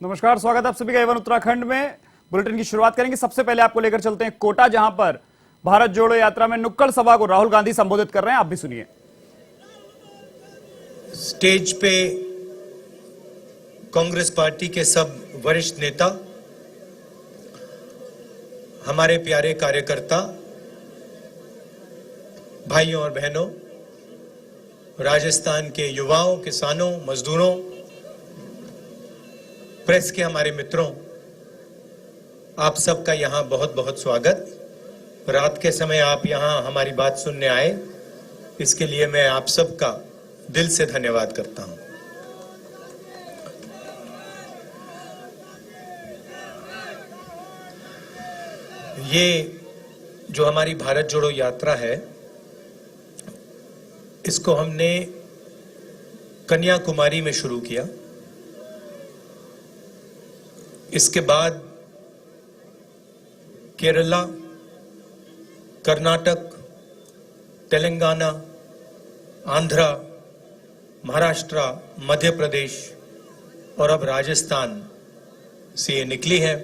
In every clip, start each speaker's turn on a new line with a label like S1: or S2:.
S1: नमस्कार, स्वागत है आप सभी का एवन उत्तराखंड में। बुलेटिन की शुरुआत करेंगे। सबसे पहले आपको लेकर चलते हैं कोटा, जहां पर भारत जोड़ो यात्रा में नुक्कड़ सभा को राहुल गांधी संबोधित कर रहे हैं। आप भी सुनिए।
S2: स्टेज पे कांग्रेस पार्टी के सब वरिष्ठ नेता, हमारे प्यारे कार्यकर्ता, भाइयों और बहनों, राजस्थान के युवाओं, किसानों, मजदूरों, प्रेस के हमारे मित्रों, आप सबका यहां बहुत बहुत स्वागत। रात के समय आप यहां हमारी बात सुनने आए, इसके लिए मैं आप सबका दिल से धन्यवाद करता हूं। ये जो हमारी भारत जोड़ो यात्रा है, इसको हमने कन्याकुमारी में शुरू किया। इसके बाद केरला, कर्नाटक, तेलंगाना, आंध्रा, महाराष्ट्र, मध्य प्रदेश और अब राजस्थान से ये निकली है।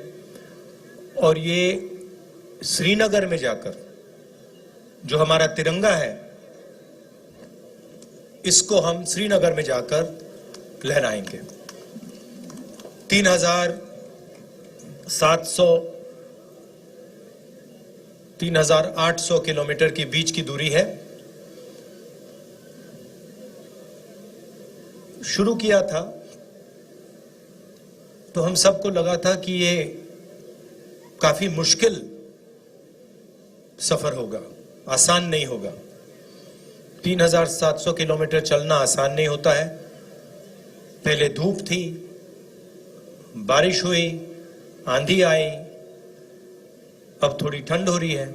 S2: और ये श्रीनगर में जाकर जो हमारा तिरंगा है, इसको हम श्रीनगर में जाकर लहराएंगे। 3,800 किलोमीटर की बीच की दूरी है। शुरू किया था तो हम सबको लगा था कि ये काफी मुश्किल सफर होगा, आसान नहीं होगा। 3,700 किलोमीटर चलना आसान नहीं होता है। पहले धूप थी, बारिश हुई, आंधी आई, अब थोड़ी ठंड हो रही है।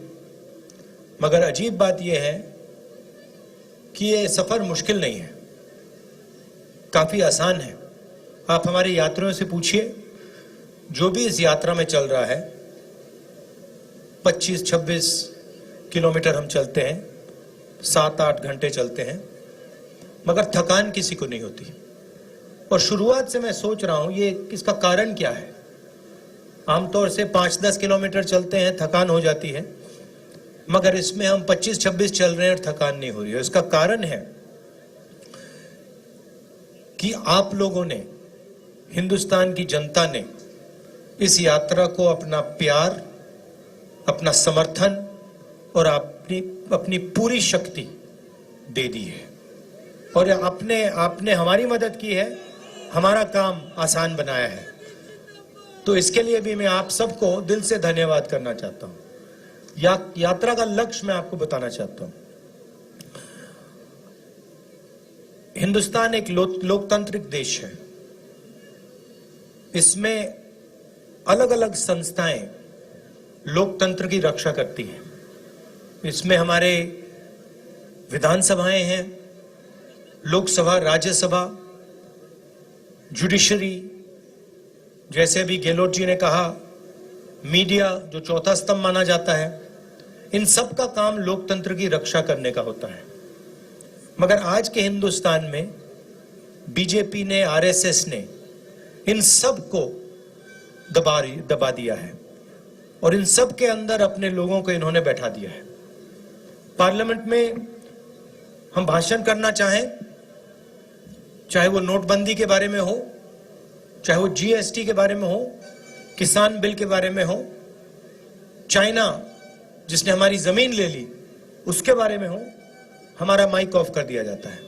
S2: मगर अजीब बात यह है कि ये सफर मुश्किल नहीं है, काफी आसान है। आप हमारे यात्रियों से पूछिए, जो भी इस यात्रा में चल रहा है, 25-26 किलोमीटर हम चलते हैं, 7-8 घंटे चलते हैं, मगर थकान किसी को नहीं होती। और शुरुआत से मैं सोच रहा हूं ये इसका कारण क्या है। आमतौर से 5-10 किलोमीटर चलते हैं, थकान हो जाती है, मगर इसमें हम 25-26 चल रहे हैं और थकान नहीं हो रही है। इसका कारण है कि आप लोगों ने, हिंदुस्तान की जनता ने इस यात्रा को अपना प्यार, अपना समर्थन और अपनी पूरी शक्ति दे दी है। और आपने हमारी मदद की है, हमारा काम आसान बनाया है। तो इसके लिए भी मैं आप सबको दिल से धन्यवाद करना चाहता हूं। यात्रा का लक्ष्य मैं आपको बताना चाहता हूं। हिंदुस्तान एक लोकतांत्रिक देश है। इसमें अलग अलग संस्थाएं लोकतंत्र की रक्षा करती हैं। इसमें हमारे विधानसभाएं हैं, लोकसभा, राज्यसभा, जुडिशरी, जैसे अभी गहलोत जी ने कहा, मीडिया जो चौथा स्तंभ माना जाता है। इन सब का काम लोकतंत्र की रक्षा करने का होता है। मगर आज के हिंदुस्तान में बीजेपी ने, आरएसएस ने इन सब को दबा दिया है और इन सब के अंदर अपने लोगों को इन्होंने बैठा दिया है। पार्लियामेंट में हम भाषण करना चाहें, चाहे वो नोटबंदी के बारे में हो, चाहे वो जीएसटी के बारे में हो, किसान बिल के बारे में हो, चाइना जिसने हमारी जमीन ले ली उसके बारे में हो, हमारा माइक ऑफ कर दिया जाता है,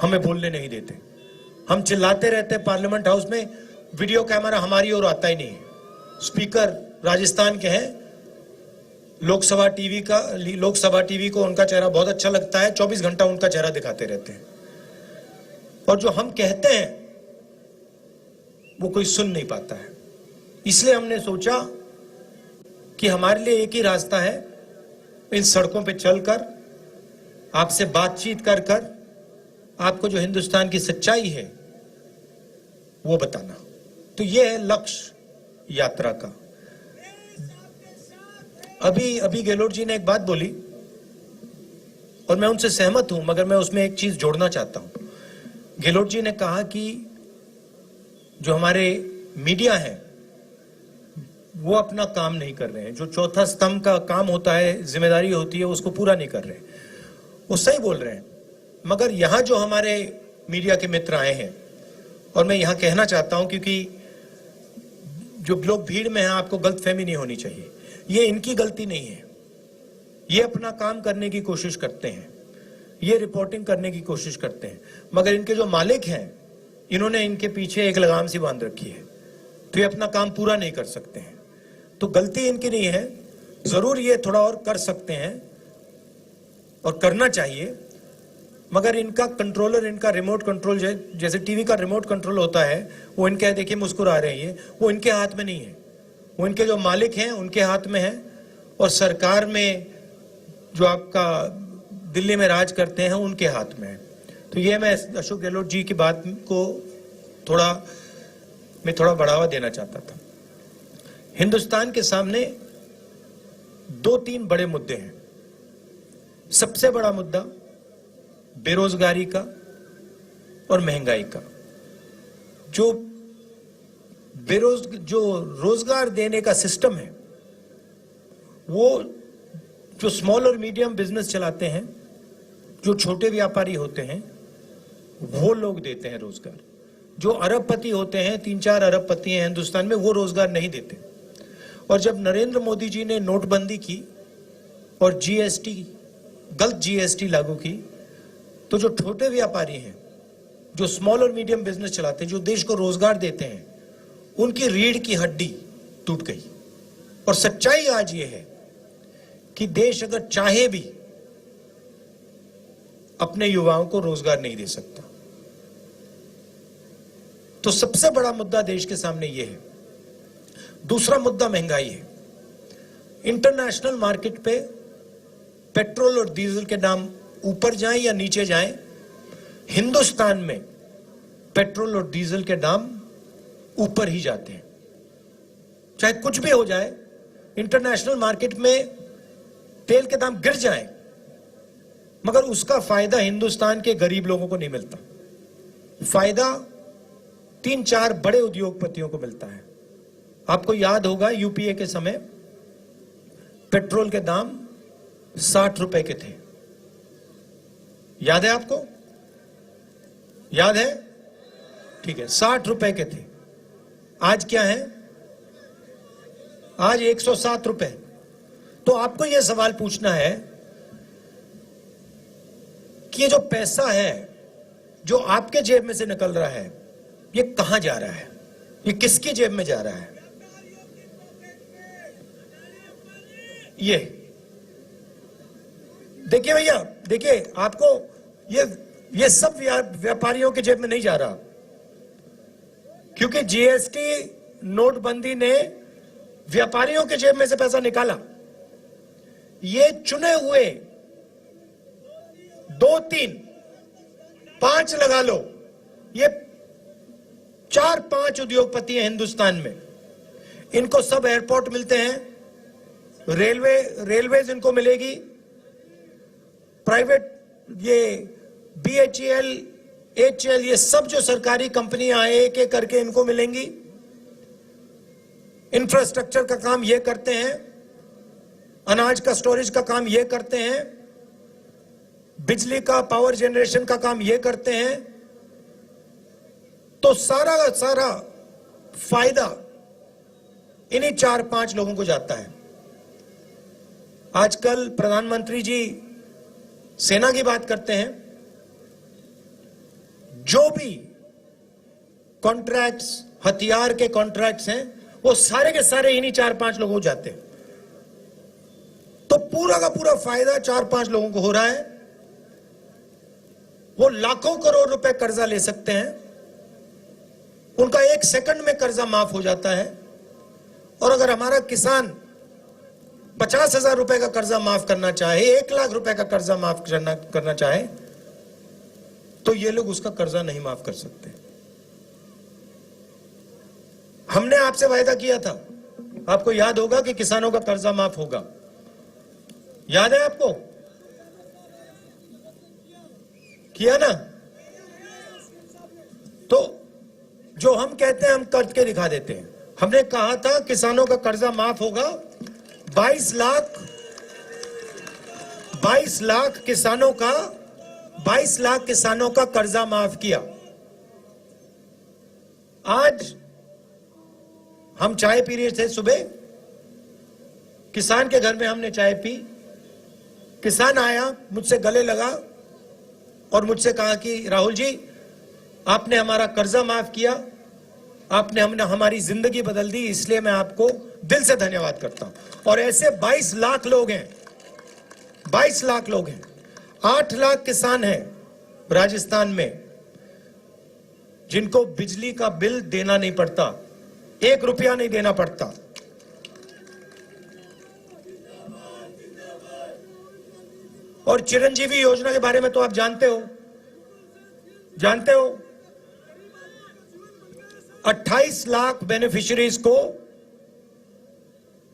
S2: हमें बोलने नहीं देते। हम चिल्लाते रहते हैं पार्लियामेंट हाउस में, वीडियो कैमरा हमारी ओर आता ही नहीं है। स्पीकर राजस्थान के हैं, लोकसभा टीवी को उनका चेहरा बहुत अच्छा लगता है, 24 घंटा उनका चेहरा दिखाते रहते हैं। और जो हम कहते हैं वो कोई सुन नहीं पाता है। इसलिए हमने सोचा कि हमारे लिए एक ही रास्ता है, इन सड़कों पे चलकर, आपसे बातचीत कर कर आपको जो हिंदुस्तान की सच्चाई है वो बताना। तो ये है लक्ष्य यात्रा का। अभी गहलोत जी ने एक बात बोली और मैं उनसे सहमत हूं, मगर मैं उसमें एक चीज जोड़ना चाहता हूं। गहलोत जी ने कहा कि जो हमारे मीडिया है वो अपना काम नहीं कर रहे हैं। जो चौथा स्तंभ का काम होता है, जिम्मेदारी होती है, उसको पूरा नहीं कर रहे। वो सही बोल रहे हैं, मगर यहां जो हमारे मीडिया के मित्र आए हैं, और मैं यहां कहना चाहता हूं, क्योंकि जो लोग भीड़ में हैं, आपको गलतफहमी नहीं होनी चाहिए। ये इनकी गलती नहीं है, ये अपना काम करने की कोशिश करते हैं, ये रिपोर्टिंग करने की कोशिश करते हैं, मगर इनके जो मालिक हैं, इन्होंने इनके पीछे एक लगाम सी बांध रखी है, तो ये अपना काम पूरा नहीं कर सकते हैं। तो गलती इनकी नहीं है, जरूर ये थोड़ा और कर सकते हैं और करना चाहिए, मगर इनका कंट्रोलर, इनका रिमोट कंट्रोल, जैसे टीवी का रिमोट कंट्रोल होता है, वो इनके, देखिए मुस्कुरा रहे हैं, वो इनके हाथ में नहीं है, वो इनके जो मालिक हैं उनके हाथ में है। और सरकार में जो आपका दिल्ली में राज करते हैं उनके हाथ में है। तो ये मैं अशोक गहलोत जी की बात को थोड़ा बढ़ावा देना चाहता था। हिंदुस्तान के सामने 2-3 बड़े मुद्दे हैं। सबसे बड़ा मुद्दा बेरोजगारी का और महंगाई का। जो रोजगार देने का सिस्टम है, वो जो स्मॉल और मीडियम बिजनेस चलाते हैं, जो छोटे व्यापारी होते हैं, वो लोग देते हैं रोजगार। जो अरबपति होते हैं, 3-4 अरबपति हैं हिंदुस्तान में, वो रोजगार नहीं देते। और जब नरेंद्र मोदी जी ने नोटबंदी की और जीएसटी, गलत जीएसटी लागू की, तो जो छोटे व्यापारी हैं, जो स्मॉल और मीडियम बिजनेस चलाते हैं, जो देश को रोजगार देते हैं, उनकी रीढ़ की हड्डी टूट गई। और सच्चाई आज ये है कि देश अगर चाहे भी अपने युवाओं को रोजगार नहीं दे सकता। तो सबसे बड़ा मुद्दा देश के सामने यह है। दूसरा मुद्दा महंगाई है। इंटरनेशनल मार्केट पे पेट्रोल और डीजल के दाम ऊपर जाएं या नीचे जाएं, हिंदुस्तान में पेट्रोल और डीजल के दाम ऊपर ही जाते हैं। चाहे कुछ भी हो जाए, इंटरनेशनल मार्केट में तेल के दाम गिर जाएं, मगर उसका फायदा हिंदुस्तान के गरीब लोगों को नहीं मिलता। फायदा 3-4 बड़े उद्योगपतियों को मिलता है। आपको याद होगा, यूपीए के समय पेट्रोल के दाम 60 रुपए के थे। याद है आपको? याद है? ठीक है, 60 रुपए के थे। आज क्या है? आज 107 रुपए। तो आपको यह सवाल पूछना है कि ये जो पैसा है जो आपके जेब में से निकल रहा है, ये कहां जा रहा है? ये किसकी जेब में जा रहा है? ये देखिए भैया, देखिए, आपको ये सब व्यापारियों के जेब में नहीं जा रहा, क्योंकि जीएसटी, नोटबंदी ने व्यापारियों के जेब में से पैसा निकाला। ये चुने हुए 2-3, 5 लगा लो, ये 4-5 उद्योगपति हैं हिंदुस्तान में। इनको सब एयरपोर्ट मिलते हैं, रेलवेज इनको मिलेगी, प्राइवेट ये बीएचईएल, एचएल, ये सब जो सरकारी कंपनियां हैं, एक एक करके इनको मिलेंगी। इंफ्रास्ट्रक्चर का काम ये करते हैं, अनाज का स्टोरेज का काम ये करते हैं, बिजली का, पावर जनरेशन का काम ये करते हैं। तो सारा का सारा फायदा इन्हीं 4-5 लोगों को जाता है। आजकल प्रधानमंत्री जी सेना की बात करते हैं। जो भी कॉन्ट्रैक्ट्स, हथियार के कॉन्ट्रैक्ट्स हैं, वो सारे के सारे इन्हीं 4-5 लोगों को जाते हैं। तो पूरा का पूरा फायदा 4-5 लोगों को हो रहा है। वो लाखों करोड़ रुपए कर्जा ले सकते हैं, उनका 1 सेकंड में कर्जा माफ हो जाता है। और अगर हमारा किसान 50,000 रुपए का कर्जा माफ करना चाहे, 1 लाख रुपए का कर्जा माफ करना चाहे, तो ये लोग उसका कर्जा नहीं माफ कर सकते। हमने आपसे वायदा किया था, आपको याद होगा, कि किसानों का कर्जा माफ होगा। याद है आपको? किया ना? तो जो हम कहते हैं हम करके दिखा देते हैं। हमने कहा था किसानों का कर्जा माफ होगा, 22 लाख किसानों का कर्जा माफ किया। आज हम चाय पी रहे थे सुबह, किसान के घर में हमने चाय पी। किसान आया, मुझसे गले लगा और मुझसे कहा कि राहुल जी, आपने हमारा कर्जा माफ किया, आपने हमारी जिंदगी बदल दी, इसलिए मैं आपको दिल से धन्यवाद करता हूं। और ऐसे 22 लाख लोग हैं, 22 लाख लोग हैं। 8 लाख किसान हैं राजस्थान में जिनको बिजली का बिल देना नहीं पड़ता, 1 रुपया नहीं देना पड़ता। और चिरंजीवी योजना के बारे में तो आप जानते हो 28 लाख बेनिफिशियरीज को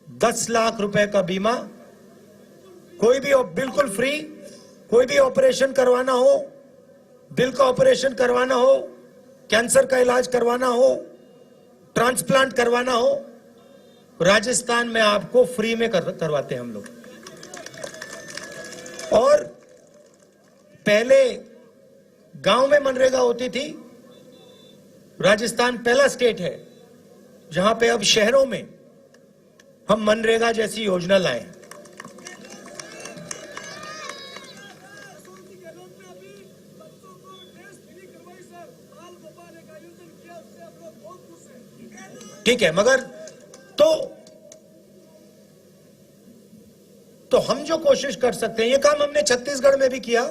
S2: 10 लाख रुपए का बीमा, कोई भी बिल्कुल फ्री, कोई भी ऑपरेशन करवाना हो, दिल का ऑपरेशन करवाना हो, कैंसर का इलाज करवाना हो, ट्रांसप्लांट करवाना हो, राजस्थान में आपको फ्री में करवाते हैं हम लोग। और पहले गांव में मनरेगा होती थी। राजस्थान पहला स्टेट है जहां पे अब शहरों में हम मनरेगा जैसी योजना लाए। ठीक है, मगर तो हम जो कोशिश कर सकते हैं, ये काम हमने छत्तीसगढ़ में भी किया,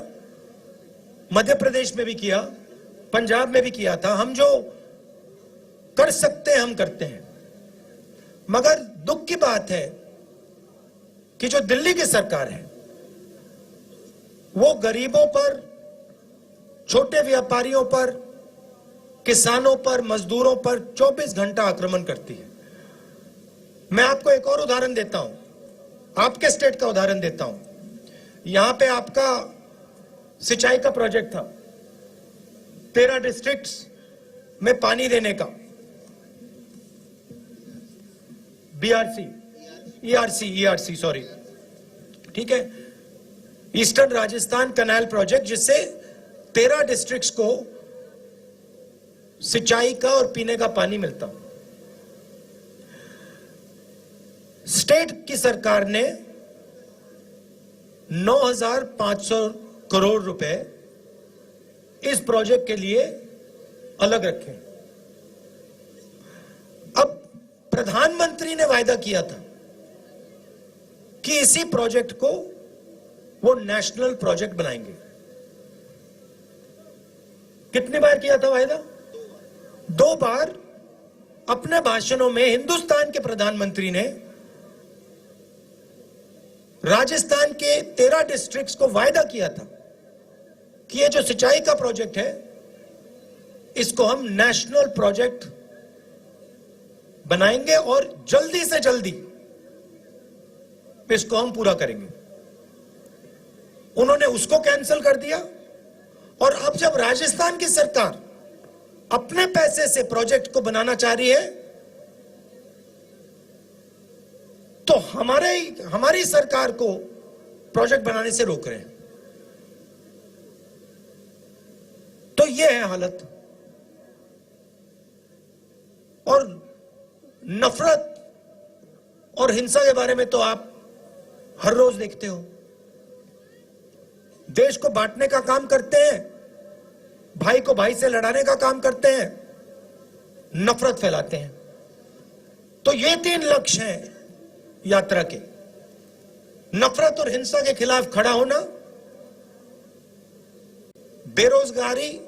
S2: मध्य प्रदेश में भी किया, पंजाब में भी किया था। हम जो कर सकते हैं हम करते हैं। मगर दुख की बात है कि जो दिल्ली की सरकार है वो गरीबों पर, छोटे व्यापारियों पर, किसानों पर, मजदूरों पर 24 घंटा आक्रमण करती है। मैं आपको एक और उदाहरण देता हूं, आपके स्टेट का उदाहरण देता हूं। यहां पे आपका सिंचाई का प्रोजेक्ट था, 13 डिस्ट्रिक्ट्स में पानी देने का, ERC सॉरी, ठीक है, ईस्टर्न राजस्थान कैनाल प्रोजेक्ट, जिससे 13 डिस्ट्रिक्ट्स को सिंचाई का और पीने का पानी मिलता। स्टेट की सरकार ने 9,500 करोड़ रुपए इस प्रोजेक्ट के लिए अलग रखे। अब प्रधानमंत्री ने वायदा किया था कि इसी प्रोजेक्ट को वो नेशनल प्रोजेक्ट बनाएंगे। कितनी बार किया था वायदा? 2 बार। अपने भाषणों में हिंदुस्तान के प्रधानमंत्री ने राजस्थान के 13 डिस्ट्रिक्ट्स को वायदा किया था कि ये जो सिंचाई का प्रोजेक्ट है इसको हम नेशनल प्रोजेक्ट बनाएंगे और जल्दी से जल्दी इसको हम पूरा करेंगे। उन्होंने उसको कैंसिल कर दिया और अब जब राजस्थान की सरकार अपने पैसे से प्रोजेक्ट को बनाना चाह रही है तो हमारी सरकार को प्रोजेक्ट बनाने से रोक रहे हैं। तो यह है हालत। और नफरत और हिंसा के बारे में तो आप हर रोज देखते हो। देश को बांटने का काम करते हैं, भाई को भाई से लड़ाने का काम करते हैं, नफरत फैलाते हैं। तो ये 3 लक्ष्य हैं यात्रा के: नफरत और हिंसा के खिलाफ खड़ा होना, बेरोजगारी,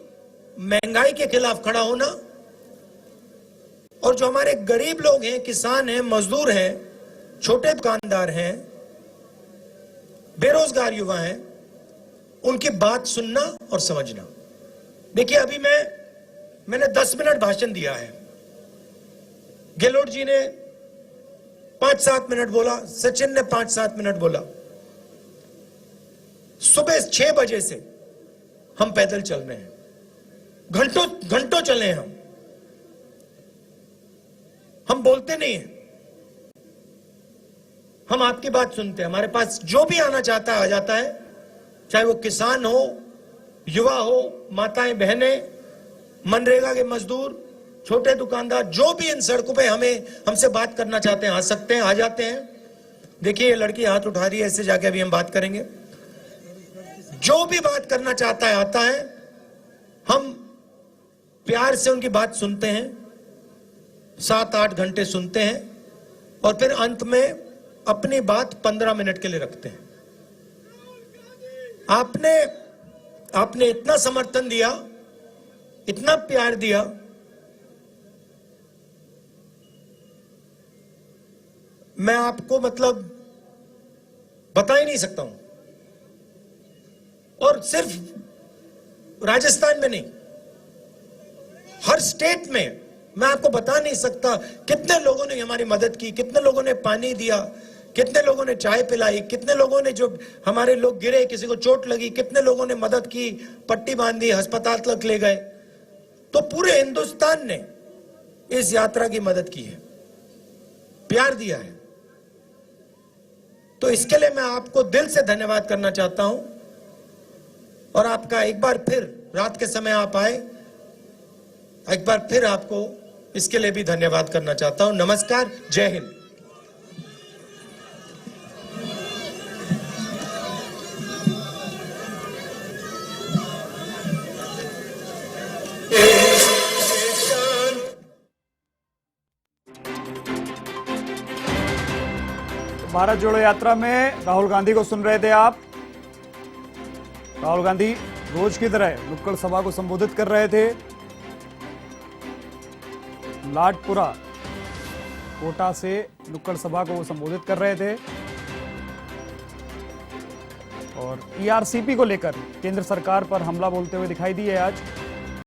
S2: महंगाई के खिलाफ खड़ा होना, और जो हमारे गरीब लोग हैं, किसान हैं, मजदूर हैं, छोटे दुकानदार हैं, बेरोजगार युवा हैं, उनकी बात सुनना और समझना। देखिए, अभी मैंने 10 मिनट भाषण दिया है। गहलोत जी ने 5-7 मिनट बोला, सचिन ने 5-7 मिनट बोला। सुबह 6 बजे से हम पैदल चल रहे हैं, घंटों चले हैं हम। हम बोलते नहीं हैं, हम आपकी बात सुनते हैं। हमारे पास जो भी आना चाहता है आ जाता है, चाहे वो किसान हो, युवा हो, माताएं बहनें, मनरेगा के मजदूर, छोटे दुकानदार, जो भी इन सड़कों पे हमसे बात करना चाहते हैं आ सकते हैं, आ जाते हैं। देखिए ये लड़की हाथ उठा रही है, इससे जाके अभी हम बात करेंगे। जो भी बात करना चाहता है आता है, हम प्यार से उनकी बात सुनते हैं, 7-8 घंटे सुनते हैं और फिर अंत में अपनी बात 15 मिनट के लिए रखते हैं। आपने इतना समर्थन दिया, इतना प्यार दिया, मैं आपको मतलब बता ही नहीं सकता हूं। और सिर्फ राजस्थान में नहीं, हर स्टेट में मैं आपको बता नहीं सकता कितने लोगों ने हमारी मदद की, कितने लोगों ने पानी दिया, कितने लोगों ने चाय पिलाई, कितने लोगों ने, जो हमारे लोग गिरे, किसी को चोट लगी, कितने लोगों ने मदद की, पट्टी बांधी, अस्पताल तक ले गए। तो पूरे हिंदुस्तान ने इस यात्रा की मदद की है, प्यार दिया है। तो इसके लिए मैं आपको दिल से धन्यवाद करना चाहता हूं। और आपका एक बार फिर, रात के समय आप आए, एक बार फिर आपको इसके लिए भी धन्यवाद करना चाहता हूं। नमस्कार, जय हिंद।
S1: भारत जोड़ो यात्रा में राहुल गांधी को सुन रहे थे आप। राहुल गांधी रोज की तरह नुक्कड़ सभा को संबोधित कर रहे थे। लाडपुरा कोटा से नुक्कड़ सभा को वो संबोधित कर रहे थे और ईआरसीपी को लेकर केंद्र सरकार पर हमला बोलते हुए दिखाई दिए आज।